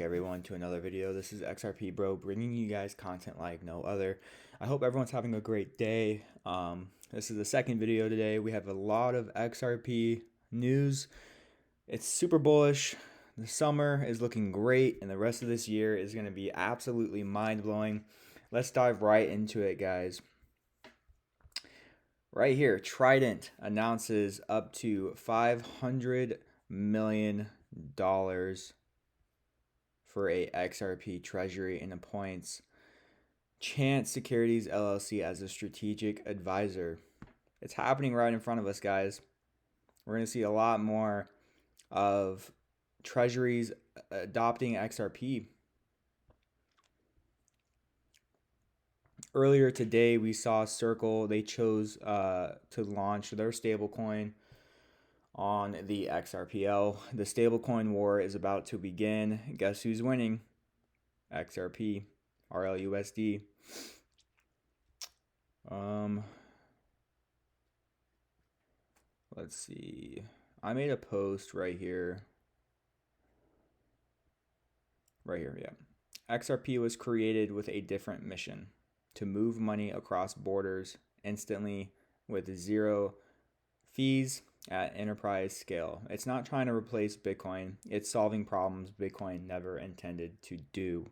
Everyone to another video. This is XRPBruh bringing you guys content like no other. I hope everyone's having a great day. This is the second video today. We have a lot of XRP news. It's super bullish. The summer is looking great and the rest of this year is going to be absolutely mind-blowing. Let's dive right into it, guys. Right here, Trident announces up to $500 million for a XRP treasury and appoints Chance Securities LLC as a strategic advisor. It's happening right in front of us, guys. We're going to see a lot more of treasuries adopting XRP. Earlier today, we saw Circle. They chose to launch their stablecoin on the XRPL. The stablecoin war is about to begin. Guess who's winning? XRP, RLUSD. Let's see. I made a post right here. Yeah. XRP was created with a different mission: to move money across borders instantly with zero fees at enterprise scale. It's not trying to replace Bitcoin. It's solving problems Bitcoin never intended to do.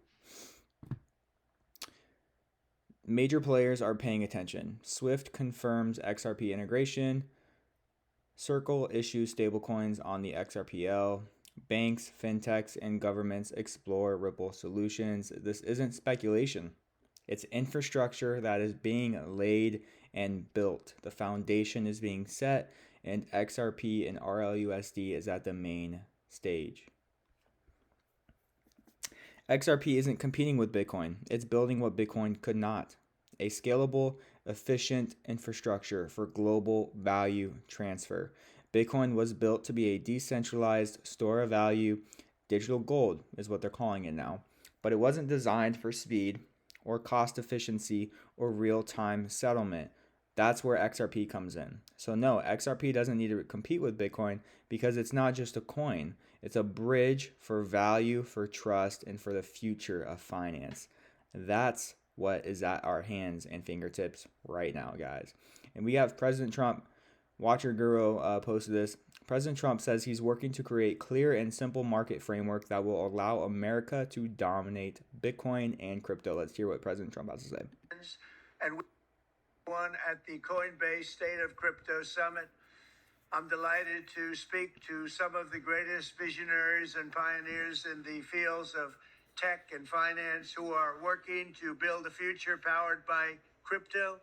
Major players are paying attention. Swift confirms XRP integration. Circle issues stablecoins on the XRPL. Banks, fintechs, and governments explore Ripple solutions. This isn't speculation. It's infrastructure that is being laid and built. The foundation is being set, and XRP and RLUSD is at the main stage. XRP isn't competing with Bitcoin. It's building what Bitcoin could not: a scalable, efficient infrastructure for global value transfer. Bitcoin was built to be a decentralized store of value. Digital gold is what they're calling it now. But it wasn't designed for speed or cost efficiency or real-time settlement. That's where XRP comes in. So no, XRP doesn't need to compete with Bitcoin because it's not just a coin. It's a bridge for value, for trust, and for the future of finance. That's what is at our hands and fingertips right now, guys. And we have President Trump. Watcher Guru posted this. President Trump says he's working to create clear and simple market framework that will allow America to dominate Bitcoin and crypto. Let's hear what President Trump has to say. And one at the Coinbase State of Crypto Summit. I'm delighted to speak to some of the greatest visionaries and pioneers in the fields of tech and finance who are working to build a future powered by crypto.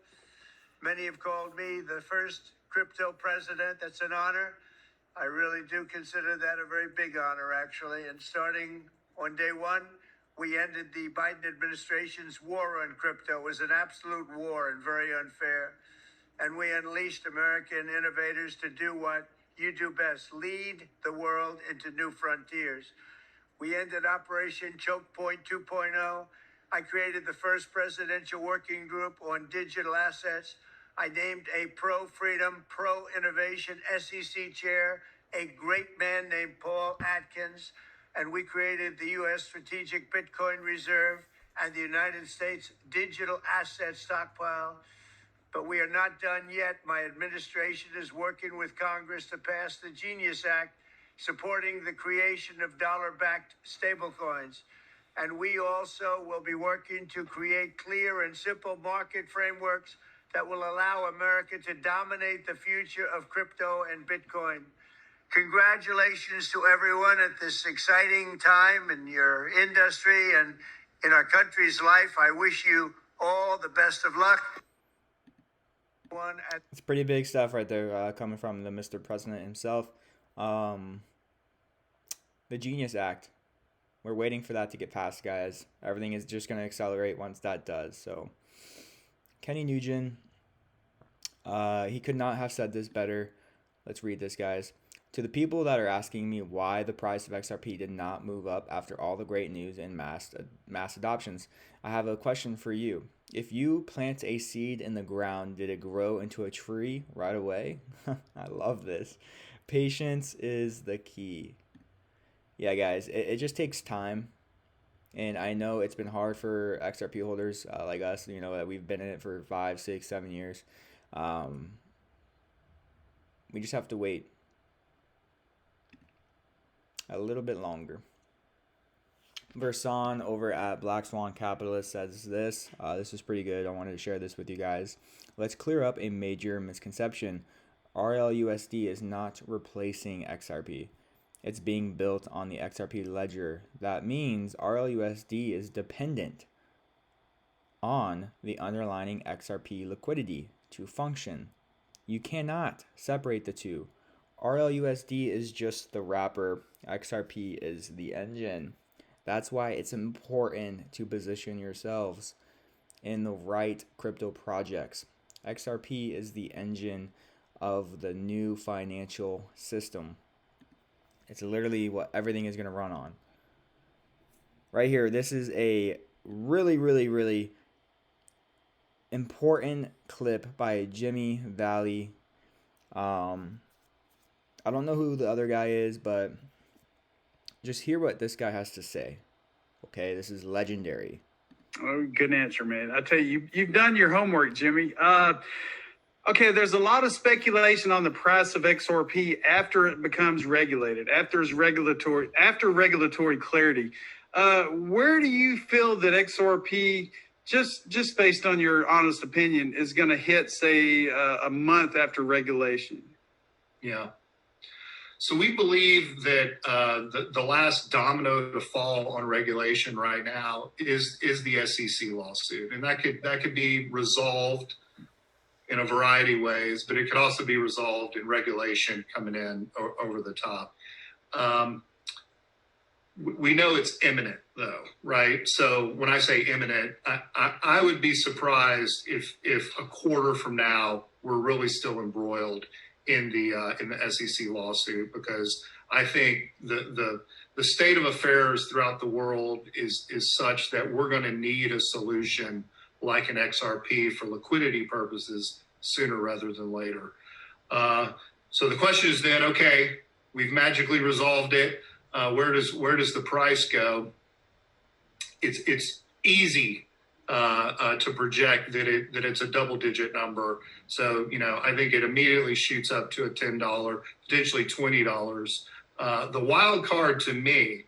Many have called me the first crypto president. That's an honor. I really do consider that a very big honor, actually. And starting on day one, we ended the Biden administration's war on crypto. It was an absolute war and very unfair. And we unleashed American innovators to do what you do best: lead the world into new frontiers. We ended Operation Choke Point 2.0. I created the first presidential working group on digital assets. I named a pro-freedom, pro-innovation SEC chair, a great man named Paul Atkins. And we created the U.S. Strategic Bitcoin Reserve and the United States Digital Asset Stockpile. But we are not done yet. My administration is working with Congress to pass the Genius Act, supporting the creation of dollar-backed stablecoins. And we also will be working to create clear and simple market frameworks that will allow America to dominate the future of crypto and Bitcoin. Congratulations to everyone at this exciting time in your industry and in our country's life. I wish you all the best of luck. It's pretty big stuff right there, coming from the Mr. President himself. The Genius Act. We're waiting for that to get passed, guys. Everything is just going to accelerate once that does. So, Kenny Nugent, he could not have said this better. Let's read this, guys. To the people that are asking me why the price of XRP did not move up after all the great news and mass adoptions, I have a question for you. If you plant a seed in the ground, did it grow into a tree right away? I love this. Patience is the key. Yeah, guys, it just takes time. And I know it's been hard for XRP holders like us, that we've been in it for 5, 6, 7 years. Um, we just have to wait a little bit longer. Verson over at Black Swan Capitalist says this. This is pretty good. I wanted to share this with you guys. Let's clear up a major misconception. RLUSD is not replacing XRP. It's being built on the XRP ledger. That means RLUSD is dependent on the underlying XRP liquidity to function. You cannot separate the two. RLUSD is just the wrapper, XRP is the engine. That's why it's important to position yourselves in the right crypto projects. XRP is the engine of the new financial system. It's literally what everything is going to run on. Right here, this is a really, really, really important clip by Jimmy Valley. I don't know who the other guy is, but just hear what this guy has to say. Okay, this is legendary. Oh, good answer, man. I tell you, you've done your homework, Jimmy. Okay, there's a lot of speculation on the price of XRP after it becomes regulated, after regulatory clarity. Where do you feel that XRP, just based on your honest opinion, is going to hit, say, a month after regulation? Yeah. So we believe that the last domino to fall on regulation right now is the SEC lawsuit, and that could be resolved in a variety of ways, but it could also be resolved in regulation coming in over the top. We know it's imminent, though, right? So when I say imminent, I would be surprised if a quarter from now we're really still embroiled in the SEC lawsuit, because I think the state of affairs throughout the world is such that we're going to need a solution like an XRP for liquidity purposes sooner rather than later. So the question is then, okay, we've magically resolved it. Where does the price go? It's easy to project that it's a double-digit number. So I think it immediately shoots up to a $10, potentially $20. The wild card to me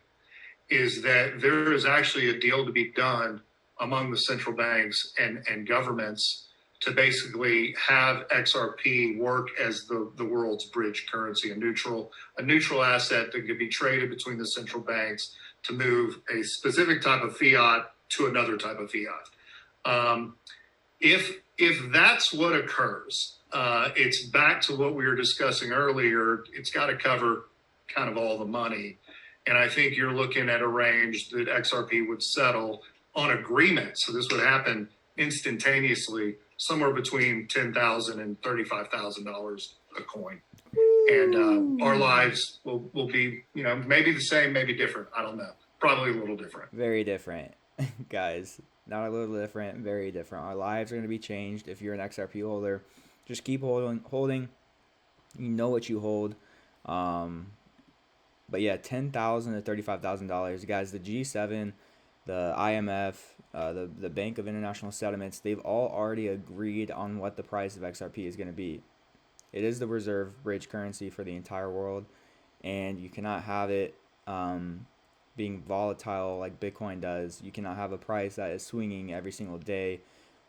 is that there is actually a deal to be done among the central banks and governments to basically have XRP work as the world's bridge currency, a neutral asset that could be traded between the central banks to move a specific type of fiat to another type of fiat. If that's what occurs, it's back to what we were discussing earlier. It's got to cover kind of all the money. And I think you're looking at a range that XRP would settle on agreement. So this would happen instantaneously, somewhere between $10,000 and $35,000 a coin. And our lives will be, maybe the same, maybe different. I don't know. Probably a little different. Very different, guys. Not a little different, very different. Our lives are going to be changed if you're an XRP holder. Just keep holding. You know what you hold. But yeah, $10,000 to $35,000, guys. The G7, the IMF, the Bank of International Settlements, they've all already agreed on what the price of XRP is going to be. It is the reserve bridge currency for the entire world, and you cannot have it being volatile like Bitcoin does. You cannot have a price that is swinging every single day.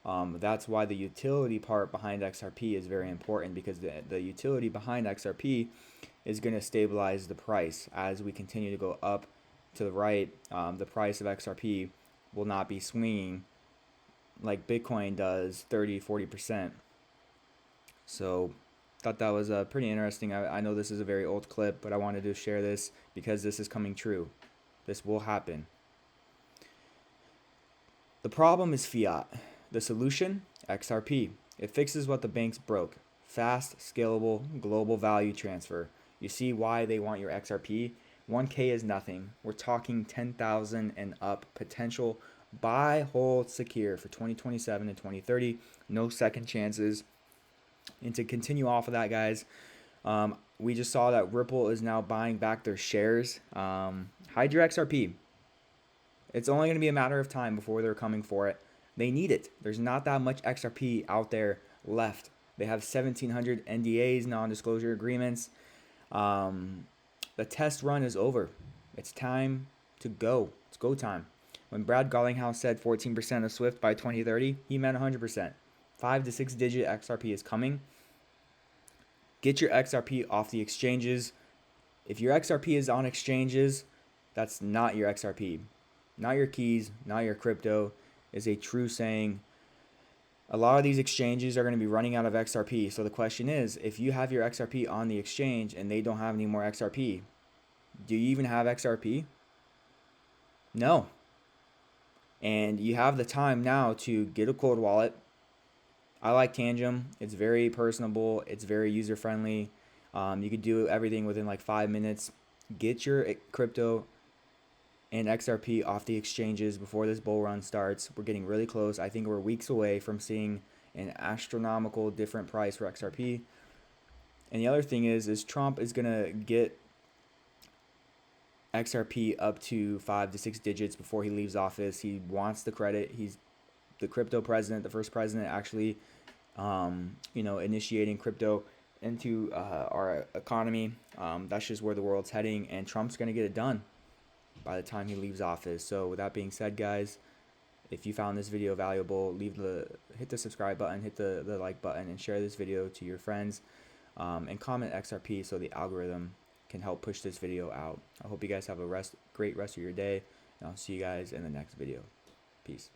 That's why the utility part behind XRP is very important, because the utility behind XRP is going to stabilize the price as we continue to go up to the right. The price of XRP will not be swinging like Bitcoin does 30-40%. So thought that was pretty interesting. I know this is a very old clip, but I wanted to share this because this is coming true. This will happen. The problem is fiat. The solution, XRP. It fixes what the banks broke. Fast, scalable, global value transfer. You see why they want your XRP? 1K is nothing. We're talking 10,000 and up potential. Buy, hold, secure for 2027 and 2030. No second chances. And to continue off of that, guys, we just saw that Ripple is now buying back their shares. Hide your XRP. It's only going to be a matter of time before they're coming for it. They need it. There's not that much XRP out there left. They have 1,700 NDAs, non-disclosure agreements. The test run is over. It's time to go. It's go time. When Brad Garlinghouse said 14% of Swift by 2030, he meant 100%. 5 to 6 digit XRP is coming. Get your XRP off the exchanges. If your XRP is on exchanges, that's not your XRP. Not your keys, not your crypto, is a true saying. A lot of these exchanges are going to be running out of XRP. So the question is, if you have your XRP on the exchange and they don't have any more XRP, do you even have XRP? No. And you have the time now to get a cold wallet. I like Tangem. It's very personable. It's very user friendly. You could do everything within like 5 minutes. Get your crypto and XRP off the exchanges before this bull run starts. We're getting really close. I think we're weeks away from seeing an astronomical different price for XRP. And the other thing is Trump is gonna get XRP up to 5 to 6 digits before he leaves office. He wants the credit. He's the crypto president, the first president actually, initiating crypto into our economy. That's just where the world's heading, and Trump's gonna get it done by the time he leaves office. So with that being said, guys, if you found this video valuable, hit the subscribe button, hit the like button, and share this video to your friends, and comment XRP so the algorithm can help push this video out. I hope you guys have a great rest of your day, and I'll see you guys in the next video. Peace.